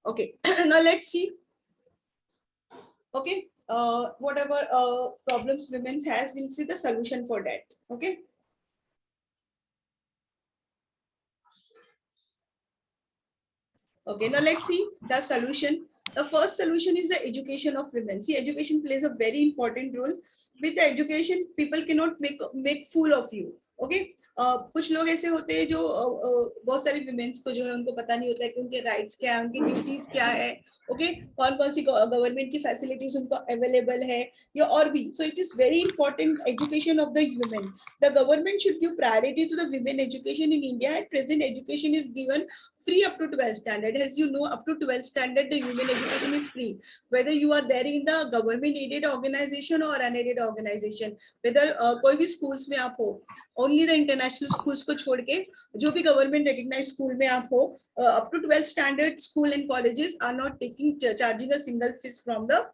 Okay. Now let's see. Okay, whatever problems women has, we'll see the solution for that. Okay. Okay, now let's see the solution. The first solution is the education of women. See, education plays a very important role. With the education, people cannot make fool of you. Okay कुछ लोग ऐसे होते हैं जो बहुत सारी women's को जो है उनको पता नहीं होता है कि उनके राइट्स क्या है, उनकी ड्यूटीज क्या है. ओके कौन कौन सी गवर्नमेंट की फैसिलिटीज उनको अवेलेबल है या और भी. So it is very important education of the women. The government should give priority to the women education in India. At present education is given free up to 12th standard. As you know, up to 12th standard the women education is free, whether you are there in the government aided organization or unaided organization, whether कोई भी schools में आप हो, only the international schools को छोड़ के जो भी government recognized school में आप हो, up to 12th standard school and colleges are not charging a single fees from the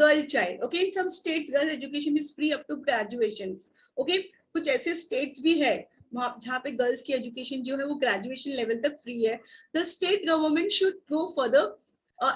girl child. Okay, in some states girls education is free up to graduations. Okay, कुछ ऐसे states भी है जहाँ पे girls की education जो है वो ग्रेजुएशन लेवल तक फ्री है. The state government should go further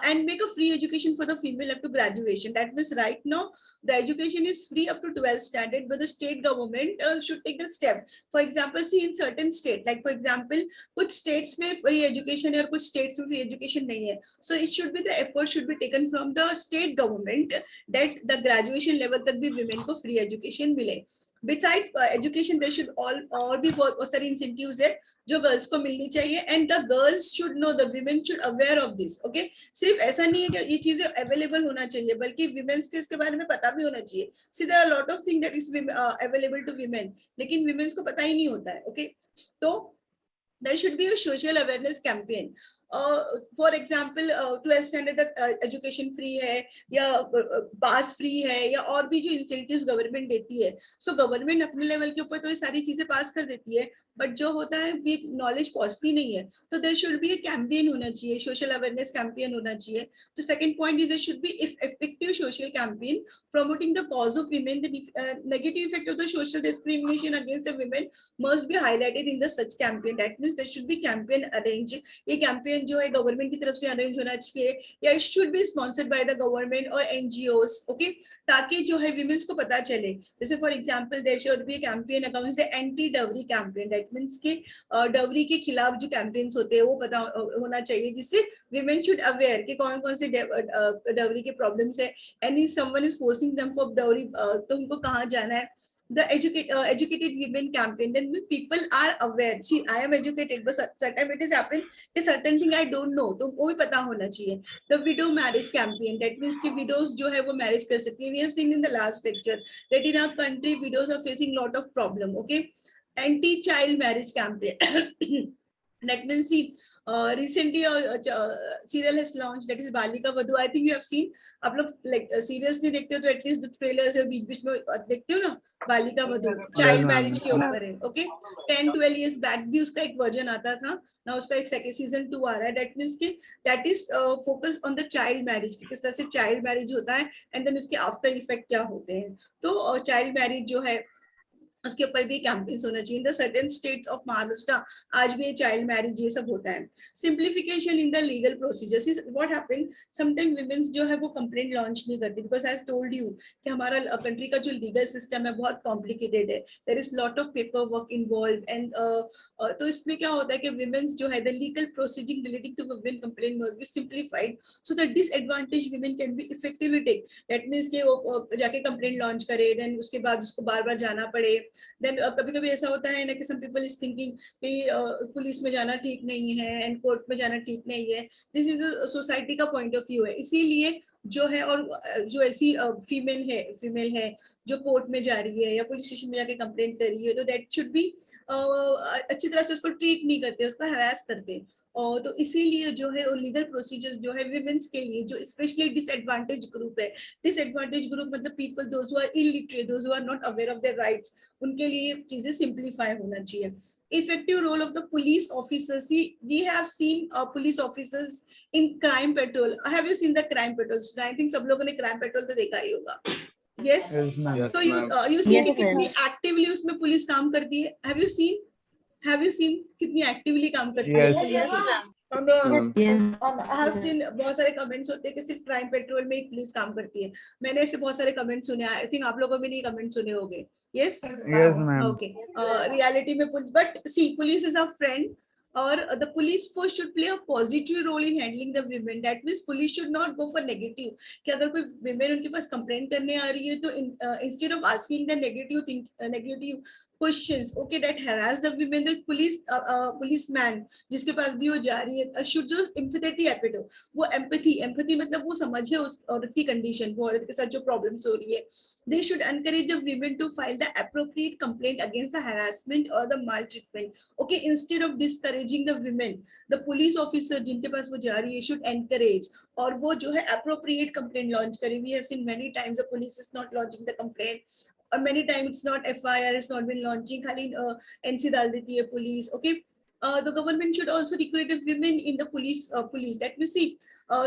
and make a free education for the female up to graduation. That means right now the education is free up to 12th standard, but the state government should take the step. For example, see in certain state, like for example कुछ states में free education है और कुछ states में free education नहीं है. So it should be the effort should be taken from the state government that the graduation level तक भी women को free education मिले. Besides education, there should all be बहुत सारी incentives है जो गर्ल्स को मिलनी चाहिए. And the girls should know, the women should aware of this. Okay, सिर्फ ऐसा नहीं है कि ये चीजें अवेलेबल होना चाहिए, बल्कि विमेन्स को इसके बारे में पता भी होना चाहिए. See there are lot of thing that is available to women, लेकिन विमेन्स को पता ही नहीं होता है. ओके, तो there should be a social awareness campaign. For example 12th standard तक education free है या pass free है या और भी जो incentives government देती है. So government अपने level के ऊपर तो ये सारी चीजें pass कर देती है, बट जो होता है भी नॉलेज पहुंचती नहीं है. तो there should be a campaign होना चाहिए, सोशल अवेयरनेस कैंपेन होना चाहिए. तो second point is there should be effective social campaign promoting the cause of women. The negative effect of the social discrimination against the women must be highlighted in the such campaign. That means there should be campaign arranged. ये campaign जो है government की तरफ से arrange होना चाहिए या it should be sponsored by the government or NGOs. Okay, ताकि जो है women's को पता चले. जैसे for example there should be a campaign against the anti dowry campaign. That means के डवरी के खिलाफ जो कैंपेन्स होते हैं वो पता होना चाहिए, जिससे women should aware कि कौन कौन से डवरी के प्रॉब्लम्स है. and if someone is forcing them for dowry तो उनको कहाँ जाना है. The educated women campaign, then people are aware. See, I am educated, but certain it is happening कि certain thing I don't know, तो वो भी पता होना चाहिए. The widow marriage campaign, that means कि widows जो है वो marriage कर सकती है. We have seen in the last lecture that in our country widows are facing lot of problem. Okay, anti-child marriage campaign. That means see, recently serial has launched, that is Balika Vadhu. I think you have seen. आप लोग like serials नहीं देखते हो तो at least the trailers है बीच बीच में देखते हो ना. बालिका वधू चाइल्ड मैरिज के ऊपर है. ओके, 10-12 years बैक भी उसका एक वर्जन आता था ना, उसका एक सेकंड सीजन 2 आ रहा है. दैट मींस कि that is focus on the child marriage, किस तरह से चाइल्ड मैरिज होता है एंड देन उसके आफ्टर इफेक्ट क्या होते हैं. तो चाइल्ड मैरिज जो है उसके ऊपर भी कैंपेन्स होना चाहिए. In the certain states of Maharashtra आज भी चाइल्ड मैरिज ये सब होता है. Simplification in the legal procedures is what happened. Sometime women's जो है वो कंप्लेंट लॉन्च नहीं करती बिकॉज आई टोल्ड यू कि हमारा कंट्री का जो लीगल सिस्टम है बहुत कॉम्प्लिकेटेड है. There is lot of paper work involve and तो इसमें क्या होता है कि वुमेन्स जो है the legal proceeding relating to women complaint must be simplified so that disadvantage women can be effectively take. That means कि वो जाके कंप्लेंट लॉन्च करे, देन उसके बाद उसको बार बार जाना पड़े. देन कभी कभी ऐसा होता है ना कि सम पीपल इज थिंकिंग कि पुलिस में जाना ठीक नहीं है एंड कोर्ट में जाना ठीक नहीं है. दिस इज सोसाइटी का पॉइंट ऑफ व्यू है. इसीलिए जो है और जो ऐसी फीमेल है जो कोर्ट में जा रही है या पुलिस स्टेशन में जाके कंप्लेंट कर रही है, तो दैट शुड बी अच्छी तरह से उसको ट्रीट नहीं करते, उसको हरास करते. और तो इसीलिए जो है लीगल प्रोसीजर्स जो है विमेंस के लिए जो स्पेशली डिसएडवांटेज ग्रुप है, डिसएडवांटेज ग्रुप मतलब people those who are illiterate, those who are not aware of their rights, उनके लिए चीजें सिंप्लीफाई होना चाहिए. Effective role of the police officers. See, we have seen police officers in crime patrol. Have you seen the crime patrols? I think सब लोगों ने crime patrol तो देखा ही होगा. Yes. So you see कि कितनी actively उसमें पुलिस काम करती है. Have you seen कितनी एक्टिवली काम करती है. हाँ सीन बहुत सारे कमेंट्स होते हैं कि सिर्फ क्राइम पेट्रोल में एक पुलिस काम करती है। मैंने ऐसे बहुत सारे कमेंट सुने, आई थिंक आप लोगों में नहीं कमेंट सुने होंगे। Yes yes ma'am. Okay reality में but see police is a friend or the police force should play a positive role in handling the women. That means police should not go for negative कि अगर कोई women उनके पास complaint करने आ रही है तो instead of asking the negative questions okay that harass the women, the policeman जिसके पास भी वो जा रही है should just empathy episode वो empathy मतलब वो समझे उस औरत की कंडीशन को, औरत के साथ जो प्रॉब्लम्स हो रही है. They should encourage the women to file the appropriate complaint against the harassment or the maltreatment. Okay, instead of discouraging the women, the police officer जिनके पास वो जा रही है should encourage और वो जो है appropriate complaint launch करे. We have seen many times the police is not launching the complaint or many times it's not FIR, it's not been launching, खाली NC डाल देती है police. Okay. The government should also recruit women in the police. That we see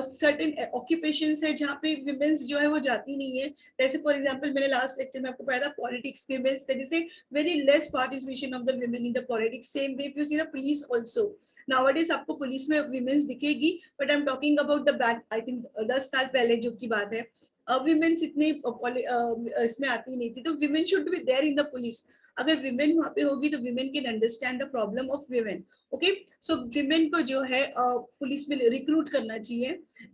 certain occupations है जहाँ पे women's जो है वो जाती नहीं है. जैसे for example मैंने last lecture में आपको बताया था politics, women's there is a very less participation of the women in the politics. Same way if you see the police also. Nowadays आपको पुलिस में women's दिखेगी, but I'm talking about the back I think 10 साल पहले जो की बात है. Women's इतने इसमें आती नहीं थी, तो women should be there in the police. अगर विमेन वहां पे होगी तो women can understand the problem of women. Okay so women को जो है पुलिस में रिक्रूट करना चाहिए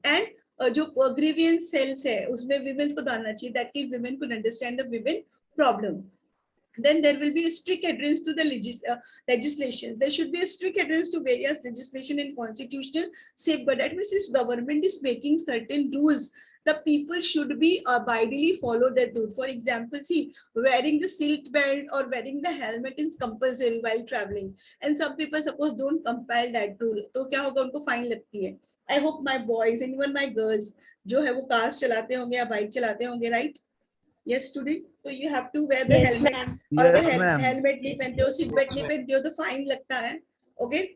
एंड जो ग्रीवियंस सेल्स है उसमें विमेन को डालना चाहिए दैट की women could understand the women problem. Then there will be a strict adherence to the legislation. There should be a strict adherence to various legislation and constitutional safeguard. That means if government is making certain rules, the people should be abidingly follow that rule. For example, see, wearing the seat belt or wearing the helmet is compulsory while traveling, and some people suppose don't compile that rule. तो क्या होगा, उनको fine लगती है. I hope my boys and even my girls जो है वो cars चलाते होंगे या बाइक चलाते होंगे, right? Yes, student. So you have to wear the helmet. और अगर हेलमेट नहीं पहनते हो, सीट बेल्ट नहीं पहनते हो तो फाइन लगता है. ओके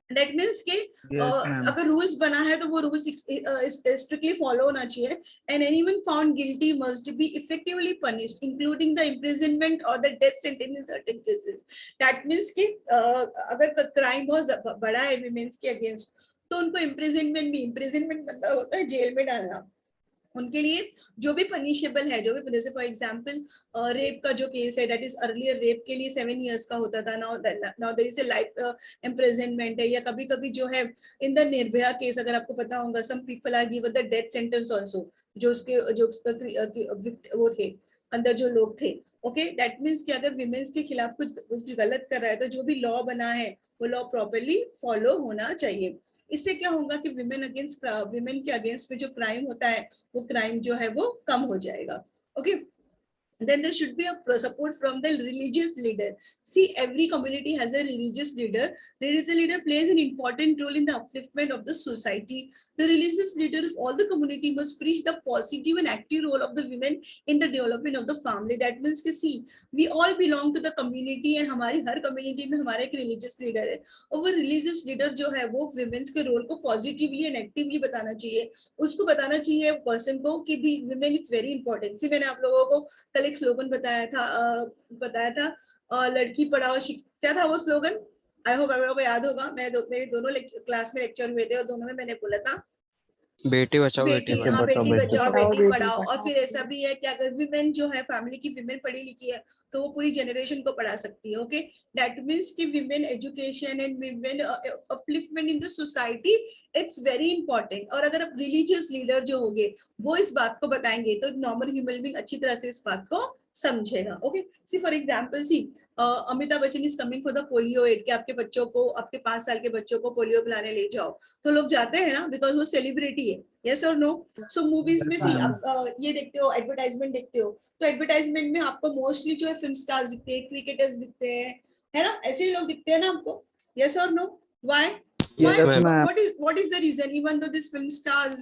That means कि अगर रूल्स बना है तो वो रूल्स स्ट्रिक्टली फॉलो होना चाहिए. And anyone found guilty must be effectively punished, including the imprisonment or the death sentence in certain cases. That means कि अगर क्राइम बहुत बड़ा है विमेंस के अगेंस्ट तो उनको imprisonment मतलब होता है जेल में डालना. उनके लिए जो भी पनिशेबल है, जो भी, जैसे फॉर एग्जांपल रेप का जो केस है, दैट इज अर्लियर रेप के लिए 7 years का होता था, now there is a life imprisonment है. या कभी कभी जो है इन द निर्भया केस अगर आपको पता होगा, some people are given the death sentence also, जो उसके जो वो थे अंदर जो लोग थे. ओके दैट मीन्स कि अगर विमेन्स के खिलाफ कुछ गलत कर रहा है तो जो भी लॉ बना है वो लॉ प्रॉपरली फॉलो होना चाहिए. इससे क्या होगा कि विमेन के अगेंस्ट में जो क्राइम होता है वो क्राइम जो है वो कम हो जाएगा. Okay Then there should be a support from the religious leader. See, every community has a religious leader. The religious leader plays an important role in the upliftment of the society. The religious leader of all the community must preach the positive and active role of the women in the development of the family. That means कि see, we all belong to the community and हमारी हर community में हमारा एक religious leader है. और वो religious leader जो है वो women's के role को positively and actively बताना चाहिए. उसको बताना चाहिए person को कि the women is very important. See, मैंने आप लोगों को कल एक स्लोगन बताया था लड़की पढ़ाओ क्या था वो स्लोगन. आई होप आप लोगों को याद होगा. मेरे दोनों क्लास में लेक्चर हुए थे और दोनों में मैंने बोला था बेटी बचाओ बेटी पढ़ाओ. बेटी बचाओ बेटी पढ़ाओ. और फिर ऐसा भी है कि अगर विमेन जो है फैमिली की विमेन पढ़ी लिखी है तो वो पूरी जनरेशन को पढ़ा सकती है. ओके दैट मीन्स कि women education and women upliftment in the society it's very important. और अगर आप रिलीजियस लीडर जो होंगे वो इस बात को बताएंगे तो नॉर्मल ह्यूमन बीइंग अच्छी तरह से इस बात को समझेगा. Okay see for example see Amitabh Bachchan is coming for the polio ad कि आपके बच्चों को, आपके 5 साल के बच्चों को पोलियो पिलाने ले जाओ, तो लोग जाते हैं ना बिकॉज वो सेलिब्रिटी है. यस और नो. सो मूवीज में सी आप ये देखते हो, एडवर्टाइजमेंट देखते हो, तो एडवर्टाइजमेंट में आपको मोस्टली जो है फिल्म स्टार्स दिखते हैं, क्रिकेटर्स दिखते हैं, है ना, ऐसे ही लोग दिखते हैं ना आपको. यस और no. Why what is the reason even though this film stars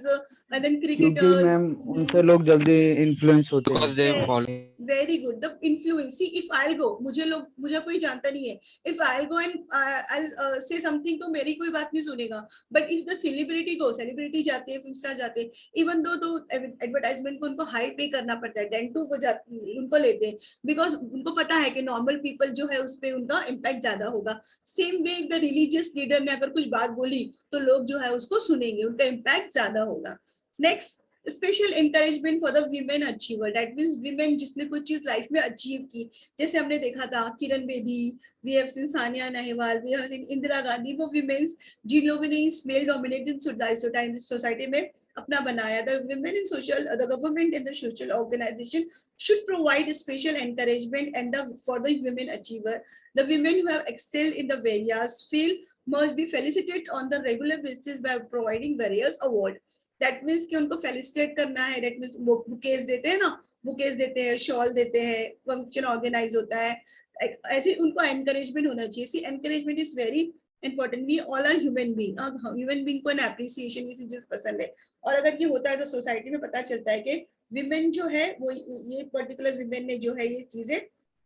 and then cricketers क्योंकि मैम उनसे लोग जल्दी इन्फ्लुएंस होते हैं. Very good. The influence. See, if I'll go, मुझे कोई जानता नहीं है. If I'll go and I'll say something, तो मेरी कोई बात नहीं सुनेगा. But if the celebrity go, celebrity जाते हैं, film star जाते हैं, even though तो advertisement को उनको high pay करना पड़ता है, 10 को उनको लेते हैं, because उनको पता है कि normal people जो है उस पे उनका impact ज्यादा होगा. Same way the religious leader ने अगर कुछ बात बोली तो लोग जो है उसको सुनेंगे, उनका इम्पैक्ट ज्यादा होगा। Next, special encouragement for the women achiever, that means women जिसने कुछ चीज लाइफ में अचीव की, जैसे हमने देखा था Kiran Bedi, we have seen Saina Nehwal, we have seen Indira Gandhi, वो वीमेन्स जिन लोगों ने इस मेल डोमिनेटेड सोसाइटी में अपना बनाया। The women in social, the government and the social organization should provide special encouragement and for the women achiever. The women who have excelled in the various field must be felicitated on the regular basis by providing various award. That means कि उनको felicitate करना है, that means bouquets देते हैं ना, bouquets देते हैं, shawl देते हैं, फंक्शन ऑर्गेनाइज होता है, ऐसे उनको एनकरेजमेंट होना चाहिए। See encouragement is very important. We all are human being. Human being को एप्रिसिएशन किसी चीज पसंद है, और अगर ये होता है तो सोसाइटी में पता चलता है कि विमेन जो है वो ये पर्टिकुलर विमेन ने जो है ये चीजें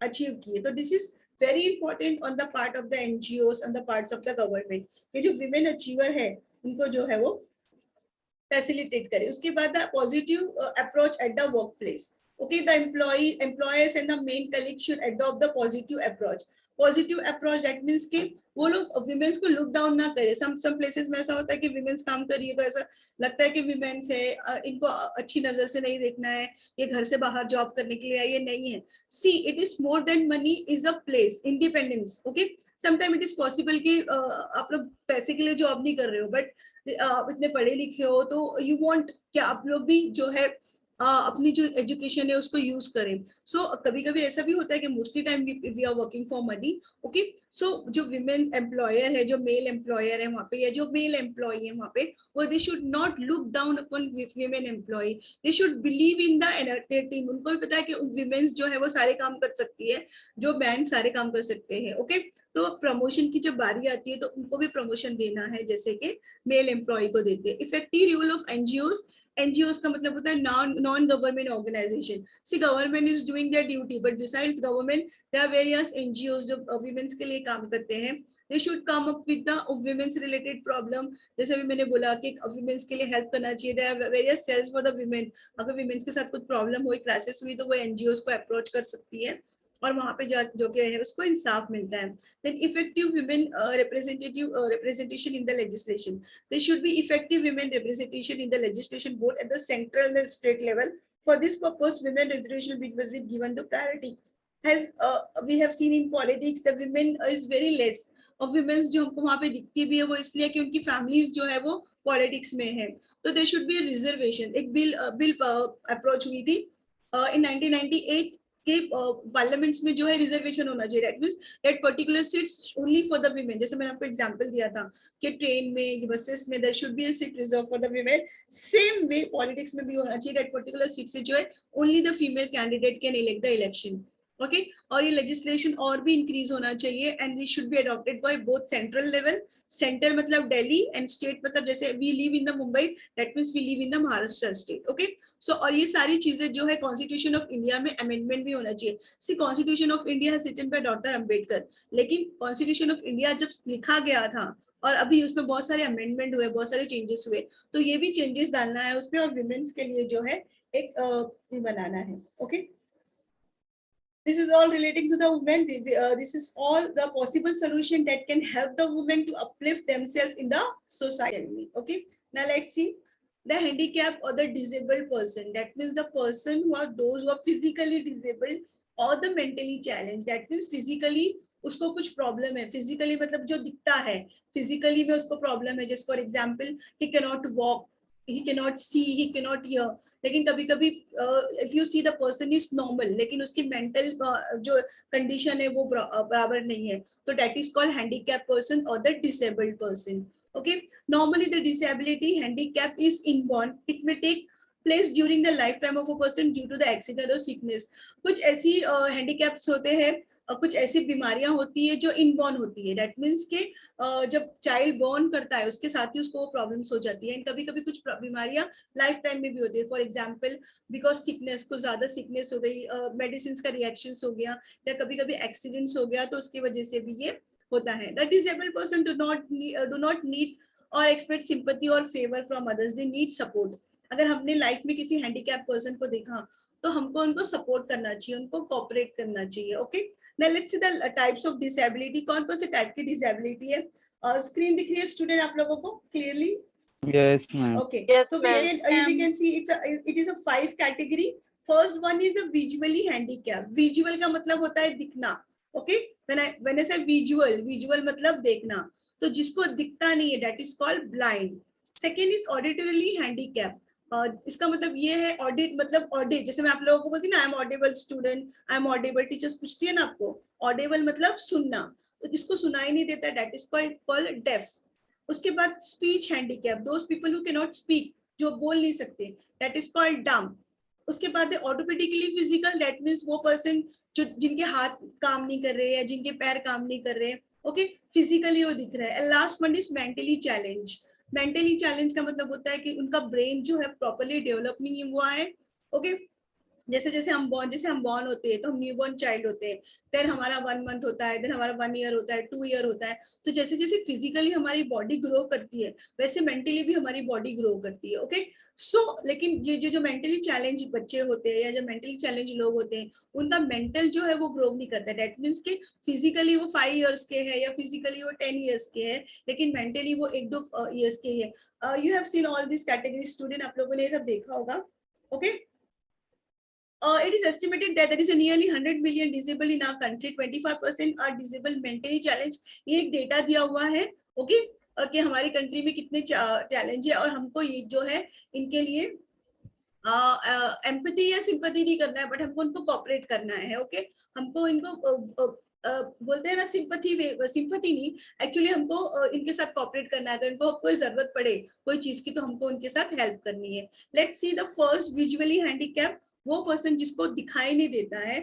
अचीव की है। तो this is very important on the part of the NGOs, on the parts of the government, कि जो विमेन अचीवर है उनको जो है वो फैसिलिटेट करे। उसके बाद the positive approach at the work place. Okay, the employers and the main colleagues should adopt the positive approach. Positive approach that means कि वो लोग women's को look down ना करे। some places में ऐसा होता है कि women's काम कर रही है तो ऐसा लगता है कि women's है, इनको अच्छी नजर से नहीं देखना है, ये घर से बाहर जॉब करने के लिए आई, ये नहीं है। See, it is more than money is a place, independence. Okay, sometimes it is possible कि आप लोग पैसे के लिए जॉब नहीं कर रहे हो, बट आप इतने पढ़े लिखे हो तो you want कि आप लोग भी जो है अपनी जो एजुकेशन है उसको यूज करें। सो कभी कभी ऐसा भी होता है कि mostly time we are working for money. Okay, so जो विमेन एम्प्लॉयर है, जो मेल एम्प्लॉयर है वहाँ पे, या जो मेल एम्प्लॉय है वहाँ पे, वो they should not look down upon women employ, they should believe in the team. उनको भी पता है कि विमेन्स जो है वो सारे काम कर सकती है जो मैन सारे काम कर सकते हैं। ओके, तो प्रमोशन की जब बारी आती है तो उनको भी प्रमोशन देना है जैसे कि मेल एम्प्लॉय को देते हैं। Effective role of NGOs, NGOs का मतलब होता है non government organisation. See government is doing their duty, but besides government there are various NGOs जो वुमेन्स के लिए काम करते हैं। They should come up with the women's related problem, जैसे अभी मैंने बोला कि वुमेन्स के लिए हेल्प करना चाहिए। There are various cells for the women. अगर वुमेन्स के साथ कुछ प्रॉब्लम हुई, क्राइसिस हुई, तो वो NGOs को अप्रोच कर सकती है और वहां पे जो कि है उसको इंसाफ मिलता है। Then effective women representation in the legislation. There should be effective women representation in the legislation both at the central and the state level. For this purpose, women representation must be given the priority. As we have seen in politics, the women is very less. और women जो हमको वहाँ पे दिखती भी है वो इसलिए कि उनकी families जो है वो politics में है। तो there should be a reservation. एक bill approach हुई थी in 1998 के पार्लियामेंट्स में जो है रिजर्वेशन होना चाहिए। That means that particular seats only for the women. जैसे मैंने आपको एग्जांपल दिया था कि ट्रेन में, बसेस में there should be a seat reserve for the women. Same way politics में भी होना चाहिए, दैट पर्टिकुलर सीट से जो है only the female candidate can elect the election. Okay, और ये लेजिस्लेशन और भी इंक्रीज होना चाहिए and this should be adopted by both central level, centre मतलब दिल्ली, एंड स्टेट मतलब जैसे we live in the Mumbai, that means we live in the Maharashtra state. Okay, so और ये सारी चीजें जो है कॉन्स्टिट्यूशन ऑफ इंडिया में अमेंडमेंट भी होना चाहिए। See constitution of India has written by doctor Ambedkar, लेकिन कॉन्स्टिट्यूशन ऑफ इंडिया जब लिखा गया था और अभी उसमें बहुत सारे अमेंडमेंट हुए, बहुत सारे चेंजेस हुए, तो ये भी चेंजेस डालना है उसमें और विमेन्स के लिए जो है एक बनाना है। Okay, this is all relating to the women. This is all the possible solution that can help the women to uplift themselves in the society. Okay, now let's see the handicap or the disabled person. That means the person who are those who are physically disabled or the mentally challenged. That means physically उसको कुछ problem है, physically मतलब जो दिखता है, physically में उसको problem है। Just for example, he cannot walk, he cannot see, he cannot hear, लेकिन कभी कभी if you see the person is normal लेकिन उसकी mental जो condition है वो बराबर नहीं है, तो that is called handicapped person or the disabled person. Okay, normally the disability handicap is inborn. It may take place during the lifetime of a person due to the accident or sickness. कुछ ऐसी handicaps होते हैं, कुछ ऐसी बीमारियां होती है जो इनबॉर्न होती है। दैट मीन्स के जब चाइल्ड बॉर्न करता है उसके साथ ही उसको वो प्रॉब्लम्स हो जाती है। कभी कभी कुछ बीमारियां लाइफ टाइम में भी होती है। फॉर एग्जांपल, बिकॉज सिकनेस, कुछ ज्यादा सिकनेस हो गई, मेडिसिन का रिएक्शन हो गया, या कभी कभी एक्सीडेंट्स हो गया, तो उसकी वजह से भी ये होता है। The disabled person do not need और एक्सपेक्ट सिंपैथी और favour from others, they need support. अगर हमने लाइफ में किसी हैंडीकैप पर्सन को देखा तो हमको उनको सपोर्ट करना चाहिए, उनको कोऑपरेट करना चाहिए। Okay, now let's see the types of disability. कौन कौन से टाइप की डिसेबिलिटी है? स्क्रीन दिख रही है स्टूडेंट आप लोगों को clearly? Yes, ma'am. Okay. Yes, So ma'am. we can see it is a 5 category. First one is a visually handicapped. Visual का मतलब होता है दिखना. Okay. When I say visual मतलब देखना. तो जिसको दिखता नहीं है that is called blind. Second is auditorily handicapped. इसका मतलब ये है ऑडिट मतलब ऑडिट, जैसे मैं आप लोगों को बोलती ना I am audible student, I am audible, teachers पूछती है ना आपको, ऑडिबल मतलब सुनना, तो जिसको सुनाई नहीं देता दैट इज कॉल्ड डेफ. उसके बाद speech handicap, those people who can not speak, जो बोल नहीं सकते, दैट इज कॉल्ड डम. उसके बाद है ऑर्थोपेडिकली फिजिकल, दैट मींस वो पर्सन जो जिनके हाथ काम नहीं कर रहे हैं, जिनके पैर काम नहीं कर रहे हैं, ओके, फिजिकली वो दिख रहा है. And last one is mentally challenge. Mentally challenge का मतलब होता है कि उनका ब्रेन जो है प्रॉपर्ली डेवलप नहीं हुआ है. ओके, जैसे हम बॉर्न होते हैं तो हम न्यूबॉर्न चाइल्ड होते हैं, देन हमारा 1 मंथ होता है, देन हमारा 1 ईयर होता है, 2 ईयर होता है. तो जैसे जैसे फिजिकली हमारी बॉडी ग्रो करती है वैसे मेंटली भी हमारी बॉडी ग्रो करती है. ओके, सो लेकिन ये जो मेंटली चैलेंज बच्चे होते हैं या जो मेंटली चैलेंज लोग होते हैं उनका मेंटल जो है वो ग्रो नहीं करता. दैट मीन्स कि फिजिकली वो 5 इयर्स के है या फिजिकली वो 10 इयर्स के है, लेकिन मेंटली वो 1-2 इयर्स के है. You have seen all this category student, आप लोगों ने ये सब देखा होगा. Okay, it is estimated that there is a nearly 100 million disabled in our country. 25% are disabled mentally challenged. ये एक डेटा दिया हुआ है. ओके, कि हमारी कंट्री में कितने चैलेंज है और हमको ये जो है इनके लिए एम्पैथी या सिंपैथी नहीं करना है, बट हमको उनको कोऑपरेट करना है. ओके, हमको इनको बोलते हैं ना सिंपैथी नहीं, एक्चुअली हमको इनके साथ कोऑपरेट करना है. अगर इनको कोई जरूरत पड़े कोई चीज की तो हमको उनके साथ हेल्प करनी है. Let's see the first visually handicap, वो पर्सन जिसको दिखाई नहीं देता है.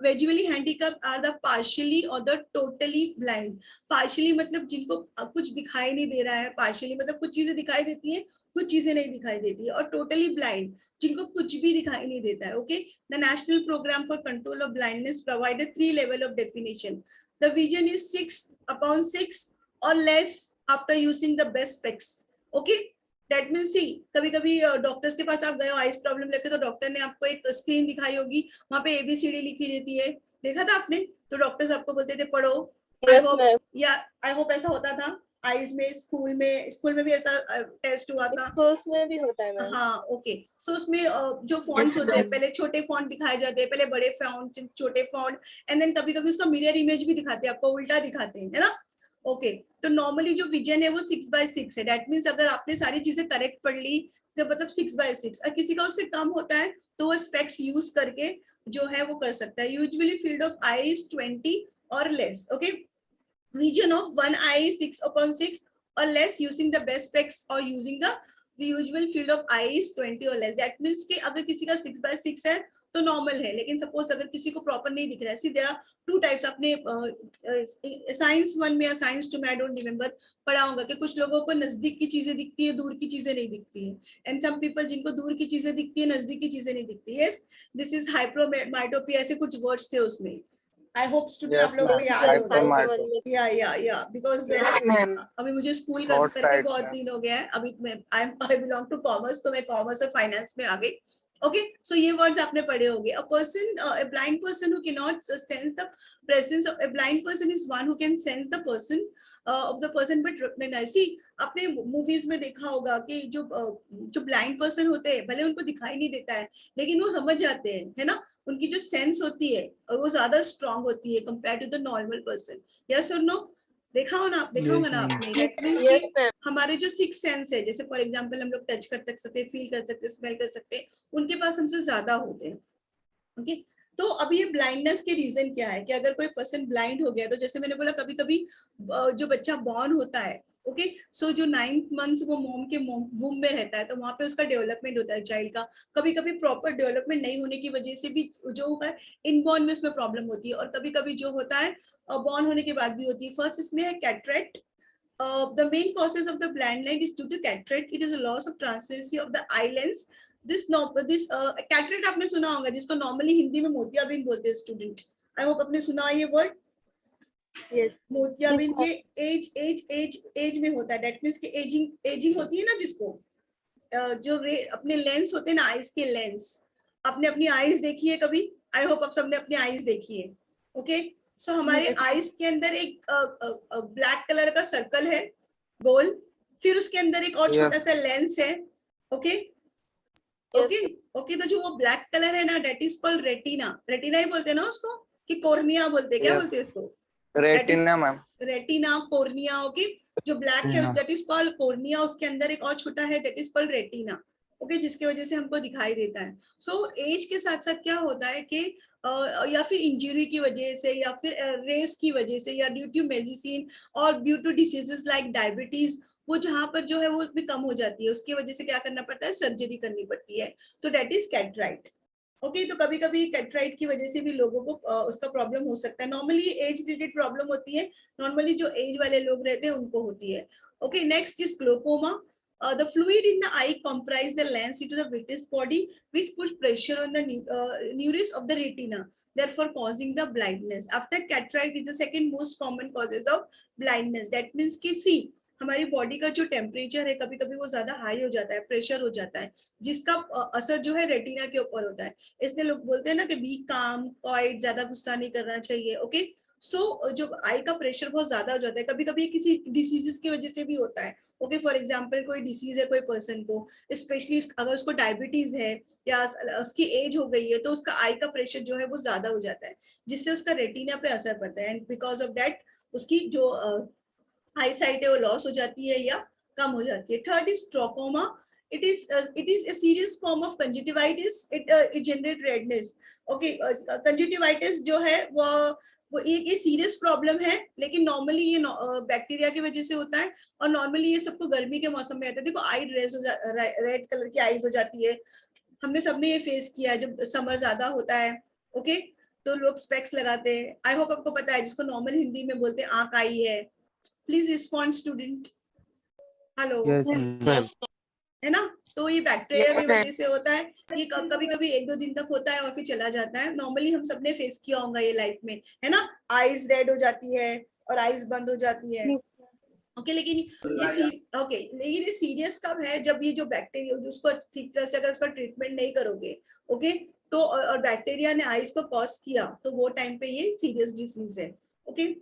Visually handicap are the partially और द टोटली ब्लाइंड. पार्शियली मतलब जिनको कुछ दिखाई नहीं दे रहा है, पार्शियली मतलब कुछ चीजें दिखाई देती हैं कुछ चीजें नहीं दिखाई देती है, और टोटली ब्लाइंड जिनको कुछ भी दिखाई नहीं देता है. Okay, the national programme for control of blindness provided 3 level of definition. The vision is 6/6 or less after using the best specs. Okay, that means see, कभी कभी डॉक्टर्स के पास आप गए हो आइज प्रॉब्लम लेके, तो डॉक्टर ने आपको एक स्क्रीन दिखाई होगी, वहां पे ABCD लिखी रहती है, देखा था आपने? तो डॉक्टर्स आपको बोलते थे पढ़ो. आई होप ऐसा होता था आइज में. स्कूल में भी ऐसा टेस्ट हुआ था. स्कूल्स में भी होता है मैम. हाँ, ओके. सो उसमें जो फॉन्ट्स होते हैं, पहले छोटे फॉन्ट दिखाए जाते हैं, पहले बड़े फॉन्ट, छोटे फॉन्ट, एंड देन कभी कभी उसका मिरर इमेज भी दिखाते हैं आपको, उल्टा दिखाते हैं, है ना. ओके, तो नॉर्मली जो विजन है वो 6/6 है. दैट मीन्स अगर आपने सारी चीजें करेक्ट पढ़ ली तो मतलब 6/6. और किसी का उससे कम होता है तो वो स्पेक्स यूज करके जो है वो कर सकता है. Usually field of I is 20 और less. Okay, vision of one eye is 6/6 or less using the best specs or using the usual field of eye is 20 or less. That means कि अगर किसी का 6/6 है तो नॉर्मल है, लेकिन suppose अगर किसी को प्रॉपर नहीं दिख रहा है. सी देयर आर 2 टाइप्स. आपने साइंस 1 में या साइंस 2 में, आई डोंट रिमेम्बर, पढ़ा होगा कि कुछ लोगों को नजदीक की चीजें दिखती है, दूर की चीजें नहीं दिखती है. एंड सम पीपल जिनको दूर की चीजें दिखती है, नजदीक की चीजें नहीं दिखती. यस, दिस इज हाइप्रोमाइटोपिया, ऐसे कुछ वर्ड्स थे उसमें. आई होप स्टूडेंट आप लोगों को याद होगा. या बिकॉज अभी मुझे स्कूल करके बहुत दिन हो गया है. अभी मैं आई बिलोंग टू कॉमर्स, तो मैं कॉमर्स और फाइनेंस में आ गई. ओके, सो ये वर्ड्स आपने पढ़े होंगे. A person, a blind person who can not sense the presence of, a blind person is one who can sense the person of the person but recognise. See, आपने movies में देखा होगा कि जो ब्लाइंड पर्सन होते हैं भले उनको दिखाई नहीं देता है लेकिन वो समझ जाते हैं, है ना. उनकी जो सेंस होती है वो ज्यादा स्ट्रांग होती है compare to the normal person. Yes और नो? देखा होगा ना आपने. दैट मींस कि हमारे जो 6 सेंस है, जैसे फॉर एग्जांपल हम लोग टच कर सकते हैं, फील कर सकते हैं, स्मेल कर सकते हैं, उनके पास हमसे ज्यादा होते हैं. ओके, तो अब ये ब्लाइंडनेस के रीजन क्या है कि अगर कोई पर्सन ब्लाइंड हो गया तो जैसे मैंने बोला कभी कभी जो बच्चा बॉर्न होता है, ओके, सो जो 9 मंथ्स वो मॉम के वूम में रहता है तो वहां पे उसका डेवलपमेंट होता है चाइल्ड का. कभी कभी प्रॉपर डेवलपमेंट नहीं होने की वजह से भी जो होता है इनबॉर्न में उसमें प्रॉब्लम होती है, और कभी कभी जो होता है बॉर्न होने के बाद भी होती है. फर्स्ट इसमें है cataract. The main causes of the blind line is due to cataract. It is a loss of transparency of the eye lens. This cataract आपने सुना होगा, जिसको नॉर्मली हिंदी में मोतियाबिंद बोलते हैं स्टूडेंट. आई होप आपने सुना है ये वर्ड. Yes. मोतियाबिंद ये एज में होता है. दैट मींस कि एजिंग होती है ना, जिसको जो अपने लेंस होते हैं ना, आईज के लेंस. आपने अपनी आईज देखी है कभी? आई होप आप सबने अपनी आईज देखी है. ओके, सो हमारे आईज के अंदर एक ब्लैक कलर का सर्कल है गोल, फिर उसके अंदर एक और छोटा सा लेंस है। ओके ओके ओके, तो जो वो ब्लैक कलर है ना, that is called retina. Retina ही बोलते हैं ना उसको, कि कोर्निया बोलते हैं, क्या बोलते हैं इसको? Retina ma'am. Retina, cornea. Okay, जो ब्लैक है दैट इज कॉल्ड कोर्निया, उसके अंदर एक और छोटा है that is called retina. Okay, जिसकी वजह से हमको दिखाई देता है। सो एज के साथ साथ क्या होता है कि या फिर इंजरी की वजह से, या फिर रेस की वजह से, या ड्यू टू मेडिसिन और due to diseases like diabetes, वो जहां पर जो है वो भी कम हो जाती है, उसकी वजह से क्या करना पड़ता है? सर्जरी करनी पड़ती है। तो दैट इज कैटराइट। ओके, तो कभी कभी कैटराइट की वजह से भी लोगों को उसका प्रॉब्लम हो सकता है। नॉर्मली एज रिलेटेड प्रॉब्लम होती है, नॉर्मली जो एज वाले लोग रहते हैं उनको होती है। Okay, next is glaucoma. The fluid in the eye comprise the lens into the vitreous body, which puts pressure on the neurons of the retina, therefore causing the blindness. After cataract is the second most common causes of blindness. That means कि see, हमारी body का जो temperature है कभी कभी वो ज्यादा high हो जाता है, प्रेशर हो जाता है, जिसका असर जो है रेटिना के ऊपर होता है। इसलिए लोग बोलते हैं ना कि बी काम, क्वाइट, ज्यादा गुस्सा नहीं करना चाहिए। ओके, सो जो आई का प्रेशर बहुत ज्यादा हो जाता है, कभी कभी किसी डिसीजेस की वजह से भी होता है। ओके, फॉर एग्जाम्पल कोई डिसीज है कोई पर्सन को, स्पेशली अगर उसको डायबिटीज है या उसकी एज हो गई है, तो उसका आई का प्रेशर जो है वो ज्यादा हो जाता है, जिससे उसका रेटिना पे असर पड़ता है, एंड बिकॉज ऑफ दैट उसकी जो आई साइट है वो लॉस हो जाती है या कम हो जाती है। Third is trachoma. it is a serious form of conjunctivitis. It generate redness. Okay, conjunctivitis जो है वो एक सीरियस प्रॉब्लम है, लेकिन नॉर्मली ये बैक्टीरिया की वजह से होता है, और नॉर्मली ये सबको गर्मी के मौसम में आता है। देखो आई रेड कलर की आईज हो जाती है, हमने सबने ये फेस किया है जब समर ज्यादा होता है। ओके, तो लोग स्पेक्स लगाते हैं। आई होप आपको पता है, जिसको नॉर्मल हिंदी में बोलते हैं आंख आई है। Please respond student. हेलो, है ना? तो ये बैक्टीरिया की वजह से होता है। ये कभी कभी 1-2 दिन तक होता है और फिर चला जाता है। नॉर्मली हम सबने फेस किया होगा ये लाइफ में, है ना? आईज रेड हो जाती है और आईज बंद हो जाती है। ओके, लेकिन ये सीरियस कब है? जब ये जो बैक्टीरिया, उसको ठीक तरह से अगर उसका ट्रीटमेंट नहीं करोगे, ओके, तो और बैक्टीरिया ने आईज को कॉज किया, तो वो टाइम पे ये सीरियस डिसीज है। ओके,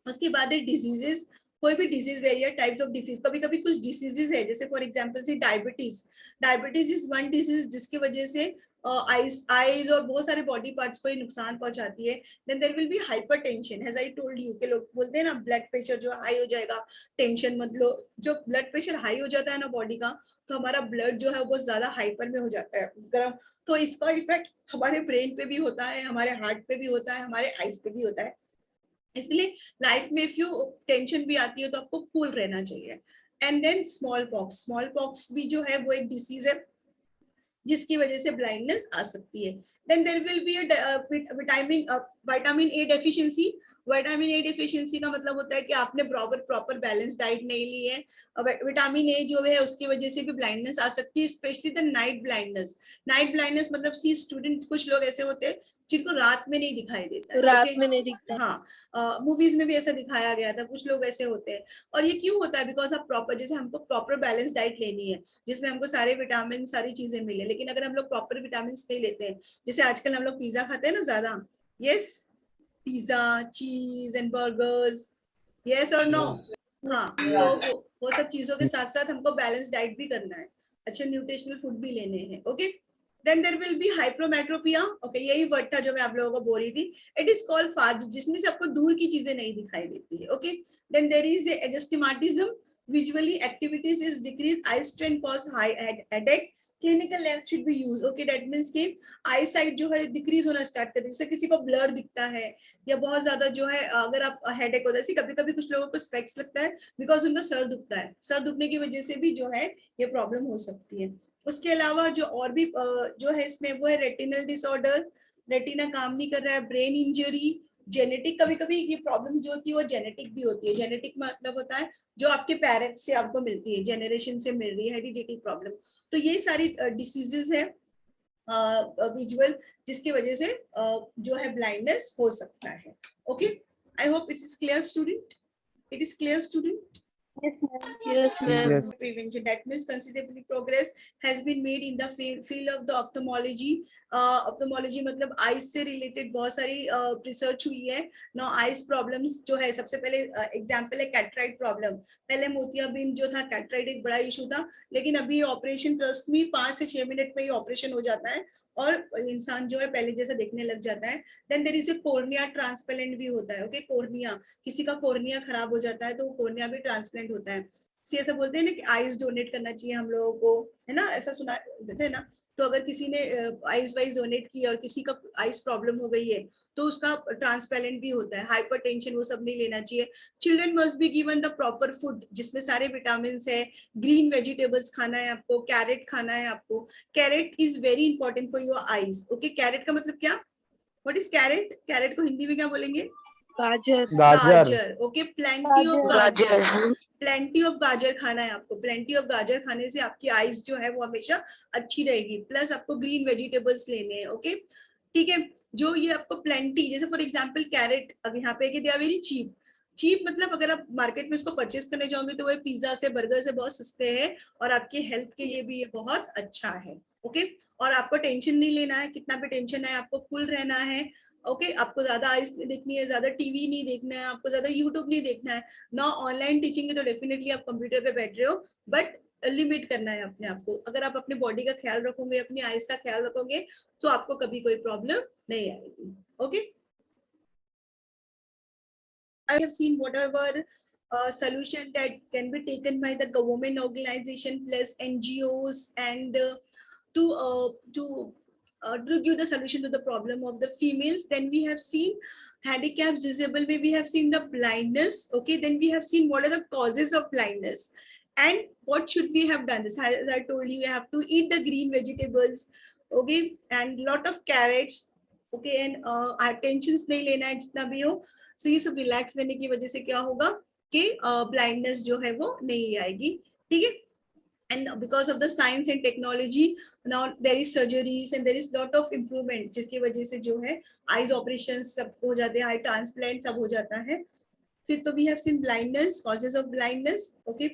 उसके बाद है डिजीजेस। कोई भी डिजीज है या टाइप्स ऑफ डिसीज, कभी कभी कुछ डिसीजेस है, जैसे फॉर एग्जांपल से diabetes. Diabetes is one disease जिसकी वजह से आईज और बहुत सारे बॉडी पार्ट्स को नुकसान पहुंचाती है। Then there will be hypertension, as I told you, के लोग बोलते हैं ना ब्लड प्रेशर जो हाई हो जाएगा, टेंशन मत लो। जो ब्लड प्रेशर हाई हो जाता है ना बॉडी का, तो हमारा ब्लड जो है वो बहुत ज्यादा हाइपर में हो जाता है, गर्म। तो इसका इफेक्ट हमारे ब्रेन पे भी होता है, हमारे हार्ट पे भी होता है, हमारे आईज पे भी होता है। इसलिए लाइफ में इफ यू टेंशन भी आती है तो आपको कूल रहना चाहिए। एंड देन स्मॉल पॉक्स भी जो है वो एक डिसीज है जिसकी वजह से ब्लाइंडनेस आ सकती है। Then there will be vitamin A deficiency. Vitamin A deficiency का मतलब होता है कि आपने प्रॉपर बैलेंस डाइट नहीं ली है। विटामिन ए जो है उसकी वजह से भी ब्लाइंडनेस आ सकती है, specially the night blindness. Night blindness मतलब सी स्टूडेंट, कुछ लोग ऐसे होते हैं जिनको रात में नहीं दिखाई देता है। रात में नहीं दिखता। हाँ, मूवीज में भी ऐसा दिखाया गया था, कुछ लोग ऐसे होते हैं। और ये क्यों होता है? बिकॉज आप प्रॉपर, जैसे हमको प्रॉपर बैलेंस डाइट लेनी है जिसमें हमको सारे विटामिन, सारी चीजें मिले, लेकिन अगर हम लोग प्रॉपर विटामिन नहीं लेते हैं, जैसे आजकल हम लोग पिज्जा खाते हैं ना ज्यादा, यस, पिज्जा, चीज एंड बर्गर्स, यस और नो? हाँ, तो वो सब चीजों के साथ साथ हमको बैलेंस डाइट भी करना है, अच्छे न्यूट्रिशनल फूड भी लेने हैं। Okay, then there will be hypermetropia. Okay, यही वर्ड था जो मैं आप लोगों को बोल रही थी। इट इज कॉल्ड फार, जिसमें से आपको दूर की चीजें नहीं दिखाई देती है। Okay, then there is astigmatism. Visually activities is decrease, eye strain cause high headache, clinical lens should be use. Okay, that means कि आई साइट जो है डिक्रीज होना स्टार्ट कर, जैसे किसी को ब्लर दिखता है या बहुत ज्यादा जो है, अगर आप हेडेक होता है, कभी कभी कुछ लोगों को स्पेक्स लगता है बिकॉज उनका सर दुखता है, सर दुखने की वजह से भी जो है ये प्रॉब्लम हो सकती है। उसके अलावा जो और भी जो है इसमें वो है रेटिनल डिसऑर्डर, रेटिना काम नहीं कर रहा है, ब्रेन इंजरी, जेनेटिक। कभी कभी ये प्रॉब्लम जो होती है वो जेनेटिक भी होती है। जेनेटिक मतलब होता है जो आपके पेरेंट्स से आपको मिलती है, जेनरेशन से मिल रही है, हेरिडिटी प्रॉब्लम। तो ये सारी डिसीजेस है विजुअल, जिसकी वजह से जो है ब्लाइंडनेस हो सकता है। Okay, I hope it is clear student, it is clear student. Yes, ma'am. Yes, ma'am. Yes. Prevention, that means considerable progress has been made in the field of the ophthalmology. Ophthalmology मतलब eyes से related बहुत सारी research हुई है ना। Eyes problems जो है, सबसे पहले एग्जांपल है कैटराइट प्रॉब्लम। पहले मोतियाबिंद जो था, कैटराइट एक बड़ा इशू था, लेकिन अभी ऑपरेशन ट्रस्ट में 5 से 6 मिनट में ही ऑपरेशन हो जाता है और इंसान जो है पहले जैसा देखने लग जाता है। Then there is a cornea transplant भी होता है। ओके, कोर्निया, किसी का कोर्निया खराब हो जाता है तो कोर्निया भी ट्रांसप्लांट होता है। सी ऐसा बोलते हैं ना कि आइज डोनेट करना चाहिए हम लोगों को, है ना, ऐसा सुना देते हैं ना। तो अगर किसी ने आइज वाइज डोनेट की और किसी का आइज प्रॉब्लम हो गई है तो उसका ट्रांसपेरेंट भी होता है। हाइपरटेंशन वो सब नहीं लेना चाहिए। Children must be given the proper food जिसमें सारे विटामिन है। ग्रीन वेजिटेबल्स खाना है आपको, कैरेट खाना है आपको। Carrot is very important for your eyes. Okay, carrot का मतलब क्या, व्हाट इज कैरेट? कैरेट को हिंदी में क्या बोलेंगे? गाजर। गाजर। ओके, प्लेंटी ऑफ गाजर। गाजर, प्लेंटी ऑफ गाजर खाना है आपको। प्लेंटी ऑफ गाजर खाने से आपकी आईज जो है वो हमेशा अच्छी रहेगी। प्लस आपको ग्रीन वेजिटेबल्स लेने हैं। ओके, ठीक है। जो ये आपको प्लेंटी, जैसे फॉर एग्जांपल कैरेट, अब यहाँ पे they are very cheap. Cheap मतलब अगर आप मार्केट में इसको परचेज करने जाओगे तो वो पिज्जा से, बर्गर से बहुत सस्ते हैं और आपके हेल्थ के लिए भी ये बहुत अच्छा है। ओके, और आपको टेंशन नहीं लेना है, कितना भी टेंशन है आपको कूल रहना है। ओके, आपको ज्यादा आइस नहीं देखनी है, ज्यादा टीवी नहीं देखना है, आपको ज्यादा यूट्यूब नहीं देखना है ना। ऑनलाइन टीचिंग है तो डेफिनेटली आप कंप्यूटर पे बैठ रहे हो, बट लिमिट करना है अपने आप को। अगर आप अपने बॉडी का ख्याल रखोगे, अपनी आइस का ख्याल रखोगे तो आपको कभी कोई प्रॉब्लम नहीं आएगी। Okay, I have seen whatever solution that can be taken by the government organization plus NGOs and to give the solution to the problem of the females. Then we have seen handicaps, disabled way, we have seen the blindness. Okay, then we have seen what are the causes of blindness and what should we have done. This, as I told you, you have to eat the green vegetables, okay, and lot of carrots, okay, and tensions नहीं लेना है जितना भी हो। सो ये सब relax रहने की वजह से क्या होगा कि ब्लाइंडनेस जो है वो नहीं आएगी। ठीक है, and because of the science and technology now there is surgeries and there is lot of improvement जिसकी वजह से जो है आईज ऑपरेशन सब हो जाते हैं, आई ट्रांसप्लांट सब हो जाता है। फिर तो we have seen blindness, causes of blindness, okay,